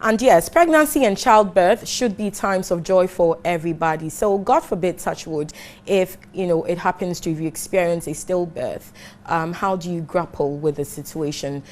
And yes, pregnancy and childbirth should be times of joy for everybody. So God forbid, touch wood, if it happens to you experience a stillbirth, how do you grapple with the situation?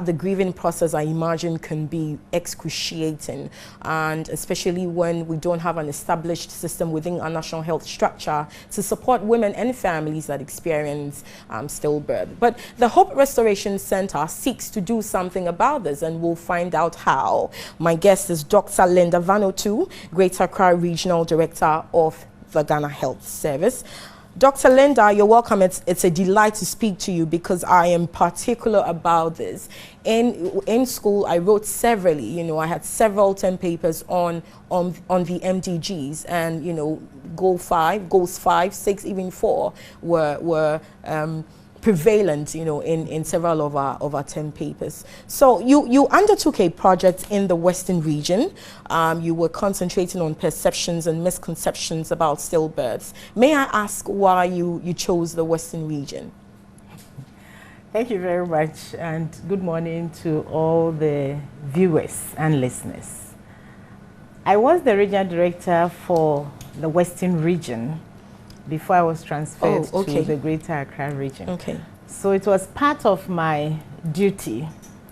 The grieving process, I imagine, can be excruciating, and especially when we don't have an established system within our national health structure to support women and families that experience stillbirth. But the Hope Restoration Center seeks to do something about this, and we'll find out how. My guest is Dr. Linda Vanuatu, Greater Accra Regional Director of the Ghana Health Service. Dr. Linda, you're welcome. It's a delight to speak to you because I am particular about this. In school, I wrote severally. I had several term papers on the MDGs, and goals 5, 6, even 4 were prevalent, in several of our 10 papers. So you undertook a project in the Western region. You were concentrating on perceptions and misconceptions about stillbirths. May I ask why you chose the Western region? Thank you very much, and good morning to all the viewers and listeners. I was the regional director for the Western region before I was transferred to the Greater Accra region. Okay. So it was part of my duty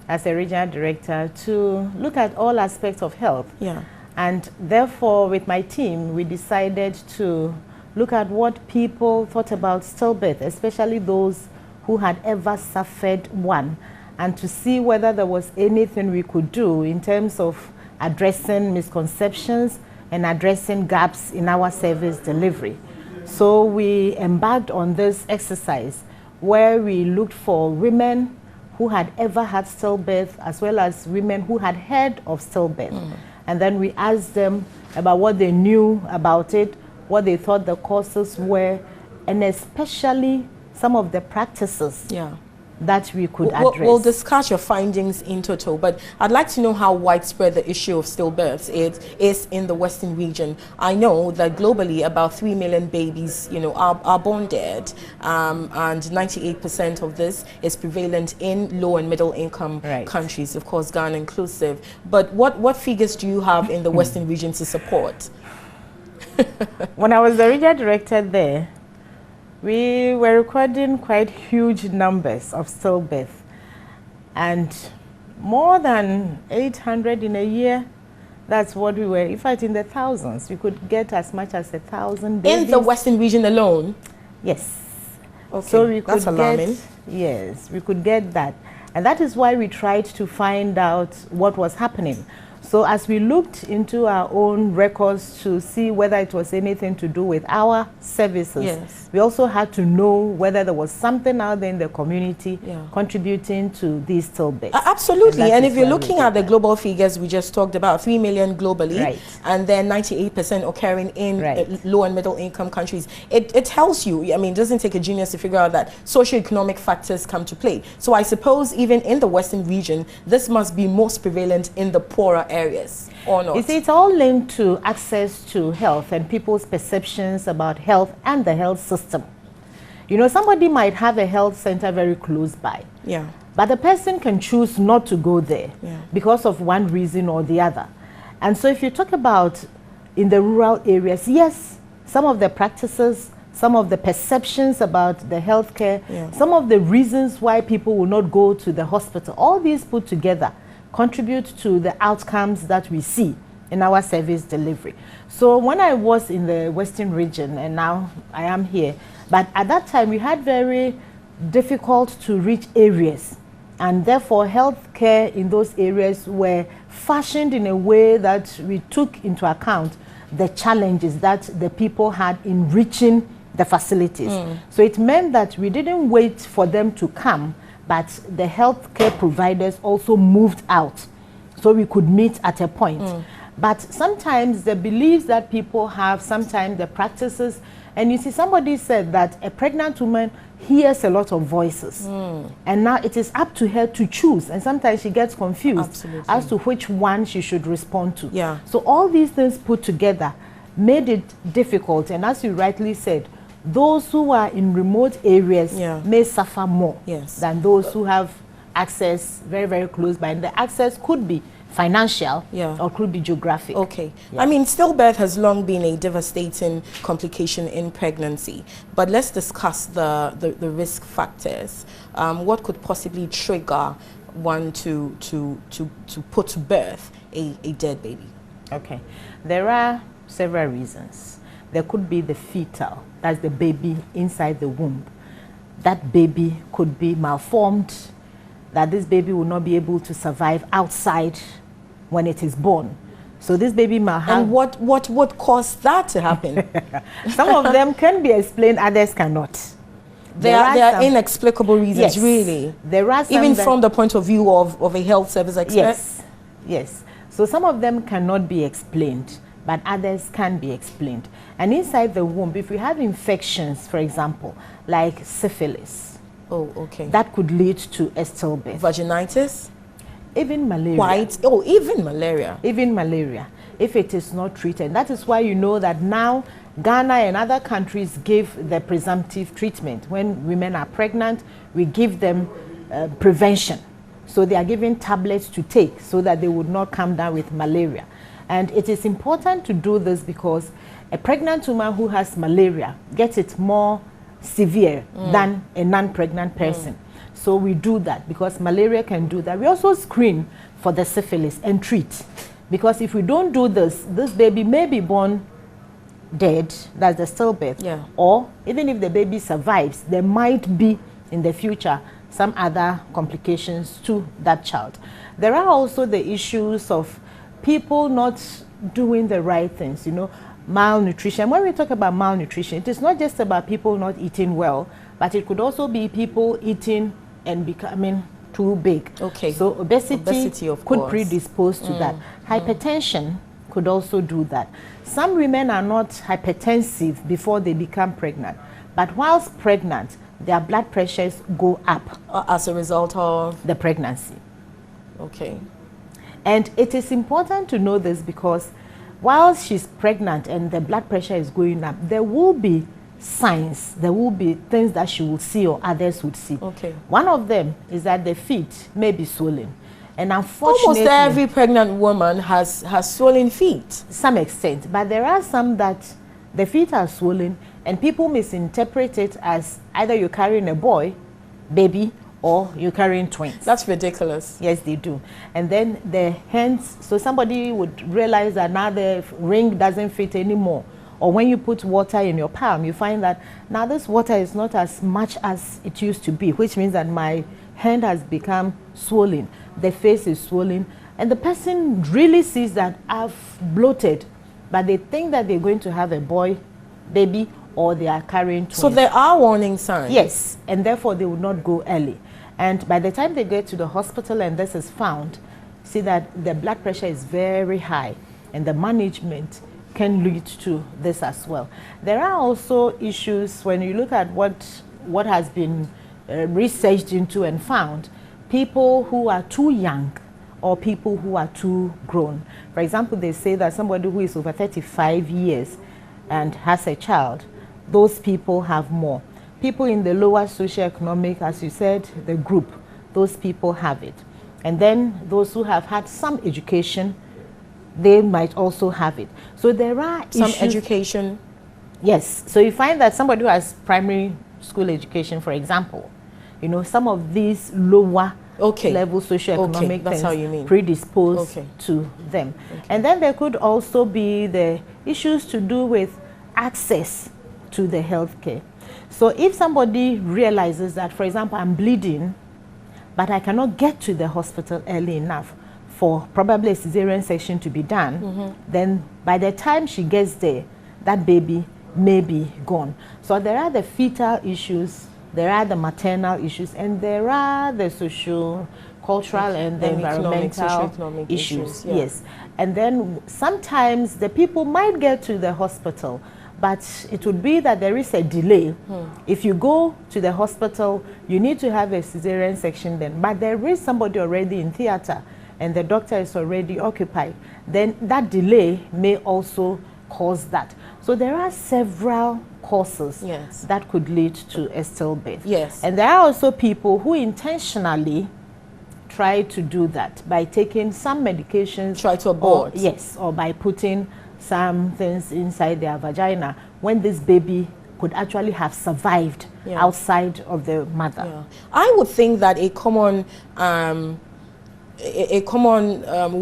as a regional director to look at all aspects of health. Yeah. And therefore, with my team, we decided to look at what people thought about stillbirth, especially those who had ever suffered one, and to see whether there was anything we could do in terms of addressing misconceptions and addressing gaps in our service delivery. So we embarked on this exercise where we looked for women who had ever had stillbirth, as well as women who had heard of stillbirth. And then we asked them about what they knew about it, what they thought the causes were, and especially some of the practices that we could address. We'll discuss your findings in total, but I'd like to know how widespread the issue of stillbirths is in the Western region. I know that globally about 3 million babies, are born dead, and 98% of this is prevalent in low and middle income countries, of course, Ghana inclusive. But what figures do you have in the Western region to support? When I was the regional director there, we were recording quite huge numbers of stillbirth, and more than 800 in a year. That's what we were, in fact, in the thousands. We could get as much as 1,000 babies. In the Western region alone? Yes. Okay, so we could that's alarming. Yes, we could get that. And that is why we tried to find out what was happening. So as we looked into our own records to see whether it was anything to do with our services, we also had to know whether there was something out there in the community contributing to these stillbirths. Absolutely, and if you're looking at the global figures we just talked about, 3 million globally, and then 98% occurring in low and middle income countries, it tells you, I mean, it doesn't take a genius to figure out that socioeconomic factors come to play. So I suppose even in the Western region, this must be most prevalent in the poorer areas, or not? You see, it's all linked to access to health and people's perceptions about health and the health system. Somebody might have a health center very close by, but the person can choose not to go there because of one reason or the other. And so if you talk about in the rural areas, yes, some of the practices, some of the perceptions about the healthcare, some of the reasons why people will not go to the hospital, all these put together contribute to the outcomes that we see in our service delivery. So when I was in the Western region, and now I am here, but at that time we had very difficult to reach areas, and therefore healthcare in those areas were fashioned in a way that we took into account the challenges that the people had in reaching the facilities. So it meant that we didn't wait for them to come, but the healthcare providers also moved out so we could meet at a point. But sometimes the beliefs that people have, sometimes the practices, and you see, somebody said that a pregnant woman hears a lot of voices, and now it is up to her to choose, and sometimes she gets confused as to which one she should respond to. So all these things put together made it difficult, and as you rightly said, those who are in remote areas may suffer more than those who have access very, very close by. And the access could be financial, or could be geographic. Okay. I mean, stillbirth has long been a devastating complication in pregnancy, but let's discuss the risk factors. What could possibly trigger one to put to birth a dead baby? Okay. There are several reasons. There could be the fetal, that's the baby inside the womb. That baby could be malformed, that this baby will not be able to survive outside when it is born. So this baby might have... And what caused that to happen? Some of them can be explained, others cannot. There are inexplicable reasons, yes, really. There are some even from the point of view of a health service expert? Yes, yes. So some of them cannot be explained, but others can be explained. And inside the womb, if we have infections, for example, like syphilis, that could lead to a stillbirth. Vaginitis? Even malaria. Even malaria. Even malaria, if it is not treated. That is why you know that now Ghana and other countries give the presumptive treatment. When women are pregnant, we give them prevention. So they are given tablets to take so that they would not come down with malaria. And it is important to do this because a pregnant woman who has malaria gets it more severe than a non-pregnant person. So we do that because malaria can do that. We also screen for the syphilis and treat. Because if we don't do this, this baby may be born dead, that's the stillbirth. Or even if the baby survives, there might be in the future some other complications to that child. There are also the issues of people not doing the right things, you know, malnutrition. When we talk about malnutrition, it is not just about people not eating well, but it could also be people eating and becoming too big. So obesity could predispose to that. Hypertension could also do that. Some women are not hypertensive before they become pregnant, but whilst pregnant, their blood pressures go up. As a result of? The pregnancy. And it is important to know this because while she's pregnant and the blood pressure is going up, there will be signs, there will be things that she will see or others would see. One of them is that the feet may be swollen. And unfortunately, almost every pregnant woman has swollen feet. To some extent, but there are some that the feet are swollen and people misinterpret it as either you're carrying a boy, baby, or you're carrying twins. That's ridiculous. Yes, they do. And then the hands, so somebody would realize that now the ring doesn't fit anymore. Or when you put water in your palm, you find that now this water is not as much as it used to be, which means that my hand has become swollen. The face is swollen. And the person really sees that I've bloated, but they think that they're going to have a boy, baby, or they are carrying twins. So there are warning signs? Yes, and therefore they would not go early. And by the time they get to the hospital and this is found, see that the blood pressure is very high and the management can lead to this as well. There are also issues when you look at what has been researched into and found, people who are too young or people who are too grown. For example, they say that somebody who is over 35 years and has a child, those people have more. People in the lower socioeconomic, as you said, the group, those people have it. And then those who have had some education, they might also have it. So there are some issues. Education? Yes. So you find that somebody who has primary school education, for example, you know, some of these lower level socioeconomic that's how you mean. Predisposed to them. And then there could also be the issues to do with access to the healthcare. So if somebody realizes that, for example, I'm bleeding, but I cannot get to the hospital early enough for probably a cesarean section to be done, then by the time she gets there, that baby may be gone. So there are the fetal issues, there are the maternal issues, and there are the social, cultural, and the environmental issues. Yes. And then sometimes the people might get to the hospital, but it would be that there is a delay. If you go to the hospital, you need to have a cesarean section then, but there is somebody already in theater and the doctor is already occupied, then that delay may also cause that. So there are several causes that could lead to a stillbirth. And there are also people who intentionally try to do that by taking some medications. Try to abort. Yes, or by putting some things inside their vagina when this baby could actually have survived outside of the mother. Yeah. I would think that a common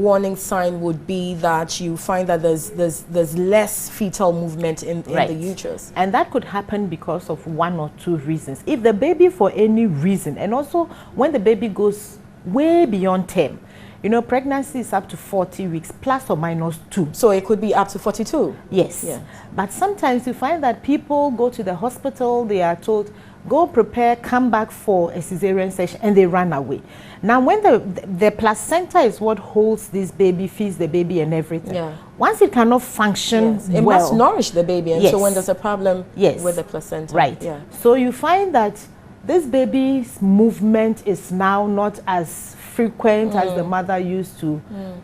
warning sign would be that you find that there's less fetal movement in the uterus. And that could happen because of one or two reasons. If the baby, for any reason, and also when the baby goes way beyond term, you know, pregnancy is up to 40 weeks, plus or minus 2. So it could be up to 42? Yes. Yeah. But sometimes you find that people go to the hospital, they are told, go prepare, come back for a cesarean section, and they run away. Now, when the placenta is what holds this baby, feeds the baby and everything. Yeah. Once it cannot function it well, must nourish the baby. And so when there's a problem with the placenta. Right. Yeah. So you find that this baby's movement is now not as frequent as the mother used to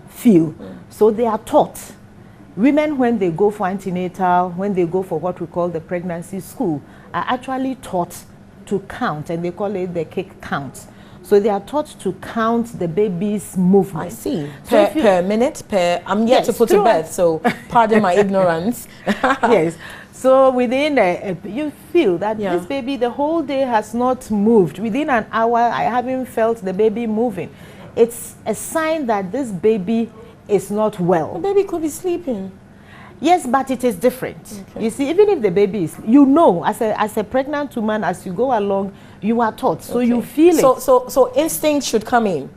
feel. So they are taught. Women, when they go for antenatal, when they go for what we call the pregnancy school, are actually taught to count, and they call it the kick count. So they are taught to count the baby's movement. I see. So per minute, I'm yet to put to birth, so pardon my ignorance. Yes. So within you feel that this baby, the whole day has not moved. Within an hour, I haven't felt the baby moving. It's a sign that this baby is not well. The baby could be sleeping. Yes, but it is different. Okay. You see, even if the baby is, you know, as a pregnant woman, as you go along, you are taught. So you feel it. So instinct should come in.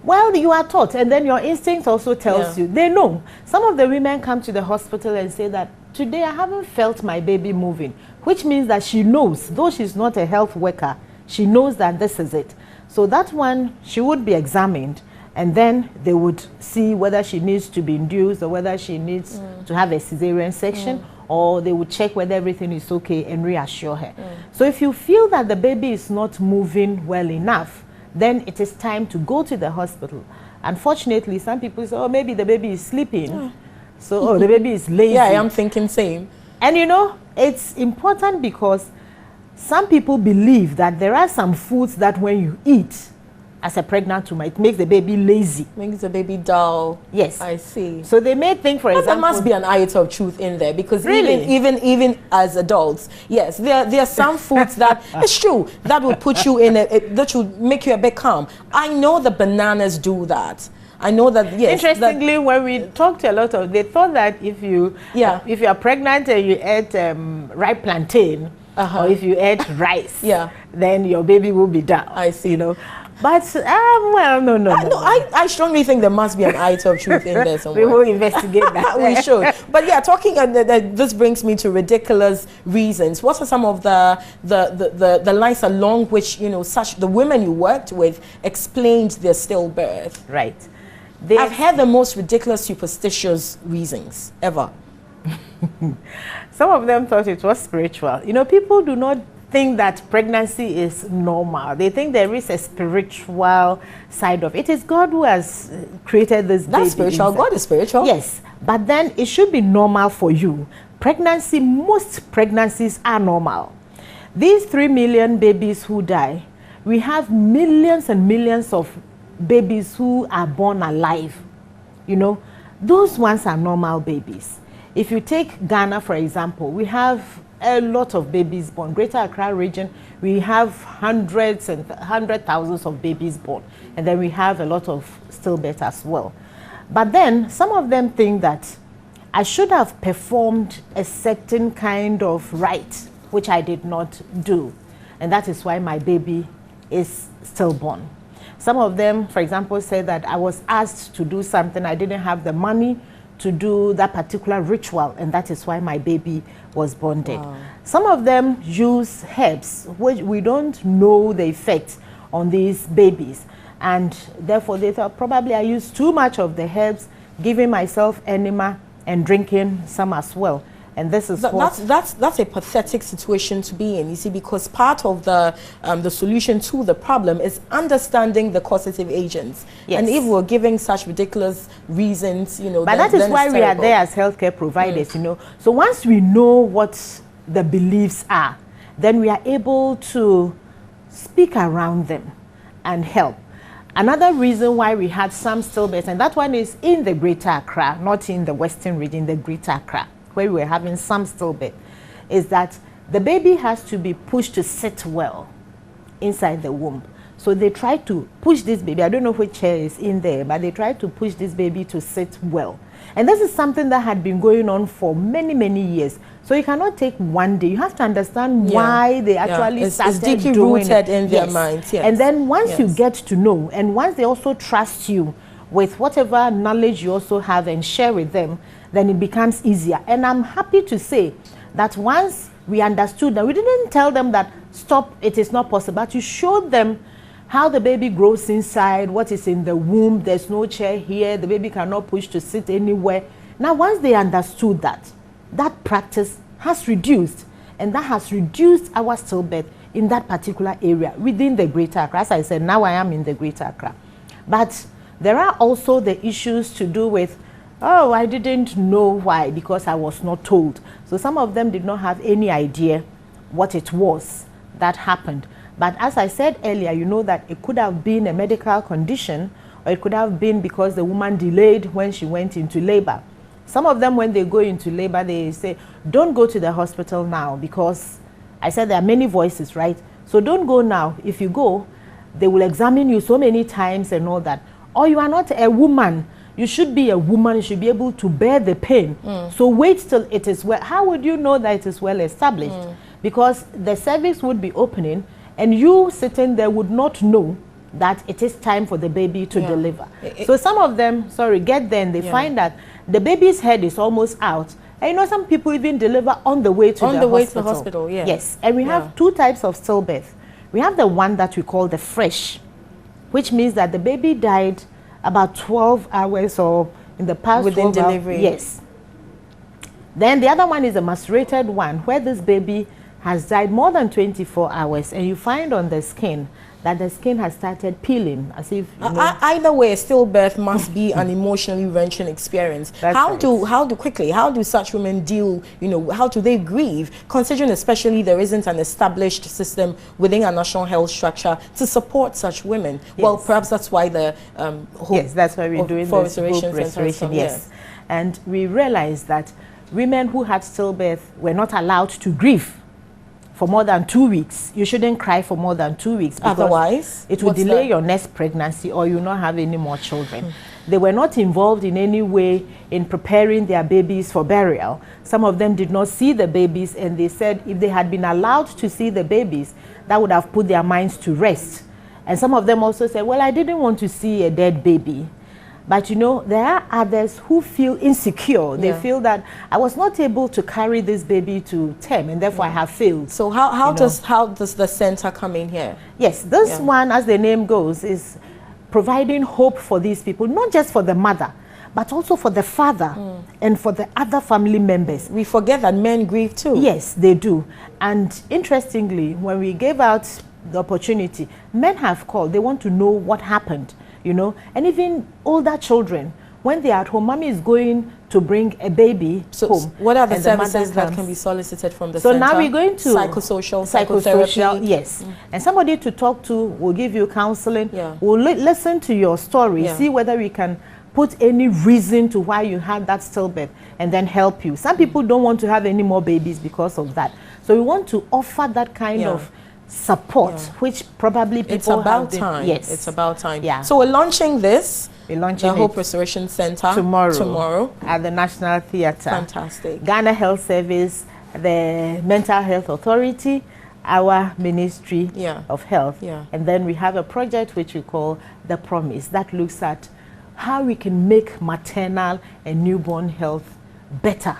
Well, you are taught, and then your instinct also tells you. They know. Some of the women come to the hospital and say that, today I haven't felt my baby moving, which means that she knows, though she's not a health worker, she knows that this is it. So that one, she would be examined, and then they would see whether she needs to be induced or whether she needs to have a cesarean section, or they would check whether everything is okay and reassure her. So if you feel that the baby is not moving well enough, then it is time to go to the hospital. Unfortunately, some people say, oh, maybe the baby is sleeping. So, oh, the baby is lazy. Yeah, I am thinking same. And you know, it's important because some people believe that there are some foods that when you eat as a pregnant woman, it makes the baby lazy. Makes the baby dull. Yes. I see. So they may think, for example... there must be an iota of truth in there, because really? even as adults, yes, there are some foods that, it's true, that will put you in that will make you a bit calm. I know the bananas do that. I know that, yes. Interestingly, when we talked to a lot of, they thought that if you are pregnant and you ate ripe plantain, or if you ate rice, then your baby will be down. I see. You know. But, well, no. I strongly think there must be an iota of truth in there somewhere. We will investigate that. We should. But yeah, talking, this brings me to ridiculous reasons. What are some of the lines along which, you know, the women you worked with explained their stillbirth? Right. I've heard the most ridiculous, superstitious reasons ever. Some of them thought it was spiritual. You know, people do not think that pregnancy is normal. They think there is a spiritual side of it. It is God who has created this baby. That's spiritual. God is spiritual. Yes, but then it should be normal for you. Pregnancy, most pregnancies are normal. These 3 million babies who die, we have millions and millions of babies who are born alive. You know, those ones are normal babies. If you take Ghana, for example, we have a lot of babies born. Greater Accra region, we have hundreds and thousands of babies born. And then we have a lot of stillbirth as well. But then some of them think that I should have performed a certain kind of rite, which I did not do. And that is why my baby is stillborn. Some of them, for example, say that I was asked to do something, I didn't have the money to do that particular ritual, and that is why my baby was born dead. Wow. Some of them use herbs, which we don't know the effect on these babies, and therefore they thought probably I used too much of the herbs, giving myself enema and drinking some as well. And this is that's a pathetic situation to be in, you see, because part of the solution to the problem is understanding the causative agents. Yes. And if we're giving such ridiculous reasons, you know, but that is why we are there as healthcare providers, you know. So once we know what the beliefs are, then we are able to speak around them and help. Another reason why we had some stillbirths, and that one is in the Greater Accra, not in the Western region, the Greater Accra, where we were having some stillbirth, is that the baby has to be pushed to sit well inside the womb. So they try to push this baby, I don't know which chair is in there, but they try to push this baby to sit well. And this is something that had been going on for many, many years. So you cannot take one day. You have to understand why they actually started doing it. It's deeply rooted in their minds. Yes. And then once you get to know, and once they also trust you with whatever knowledge you also have and share with them, then it becomes easier. And I'm happy to say that once we understood that, we didn't tell them that, stop, it is not possible, but you showed them how the baby grows inside, what is in the womb, there's no chair here, the baby cannot push to sit anywhere. Now, once they understood that, that practice has reduced, and that has reduced our stillbirth in that particular area within the Greater Accra. As I said, now I am in the Greater Accra. But there are also the issues to do with, oh, I didn't know why, because I was not told. So some of them did not have any idea what it was that happened. But as I said earlier, you know that it could have been a medical condition, or it could have been because the woman delayed when she went into labor. Some of them, when they go into labor, they say, don't go to the hospital now, because I said there are many voices, right? So don't go now. If you go, they will examine you so many times and all that. Or you are not a woman. You should be a woman. You should be able to bear the pain. So wait till it is well. How would you know that it is well established? Because the cervix would be opening, and you sitting there would not know that it is time for the baby to deliver. So some of them, get there and they find that the baby's head is almost out. And you know, some people even deliver on the way to the hospital. Yes, and we have two types of stillbirth. We have the one that we call the fresh, which means that the baby died about 12 hours or in the past within delivery. Yes. Then the other one is a macerated one, where this baby has died more than 24 hours, and you find on the skin that the skin has started peeling, as if either way, stillbirth must be an emotionally wrenching experience. How do such women deal, how do they grieve, considering especially there isn't an established system within our national health structure to support such women? Well, perhaps that's why the that's why we're doing this group restoration. And we realized that women who had stillbirth were not allowed to grieve for more than 2 weeks. You shouldn't cry for more than 2 weeks, because otherwise it will delay your next pregnancy, or you will not have any more children. They were not involved in any way in preparing their babies for burial. Some of them did not see the babies, and they said if they had been allowed to see the babies, that would have put their minds to rest. And some of them also said, well, I didn't want to see a dead baby. But there are others who feel insecure. They feel that I was not able to carry this baby to term, and therefore I have failed. So how does the center come in here? Yes, this one, as the name goes, is providing hope for these people, not just for the mother, but also for the father and for the other family members. We forget that men grieve too. Yes, they do. And interestingly, when we gave out the opportunity, men have called. They want to know what happened. And even older children, when they are at home, mommy is going to bring a baby home. What are the services that can be solicited from the center? So now we're going to psychosocial, psychotherapy. Yes. And somebody to talk to will give you counseling. Will listen to your story, see whether we can put any reason to why you had that stillbirth, and then help you. Some people don't want to have any more babies because of that. So we want to offer that kind of support, which probably people it's about time. Yes, it's about time. So we're launching this. We're launching the Hope Restoration Center tomorrow at the National Theatre. Fantastic. Ghana Health Service, the Mental Health Authority, our Ministry of Health, and then we have a project which we call The Promise that looks at how we can make maternal and newborn health better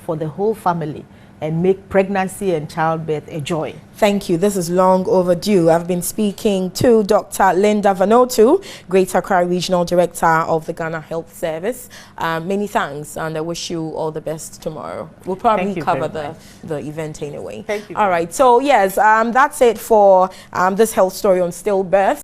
for the whole family, and make pregnancy and childbirth a joy. Thank you. This is long overdue. I've been speaking to Dr. Linda Vanotu, Greater Accra Regional Director of the Ghana Health Service. Many thanks, and I wish you all the best tomorrow. We'll probably cover the event anyway. Thank you. All right. So yes, that's it for this health story on stillbirth.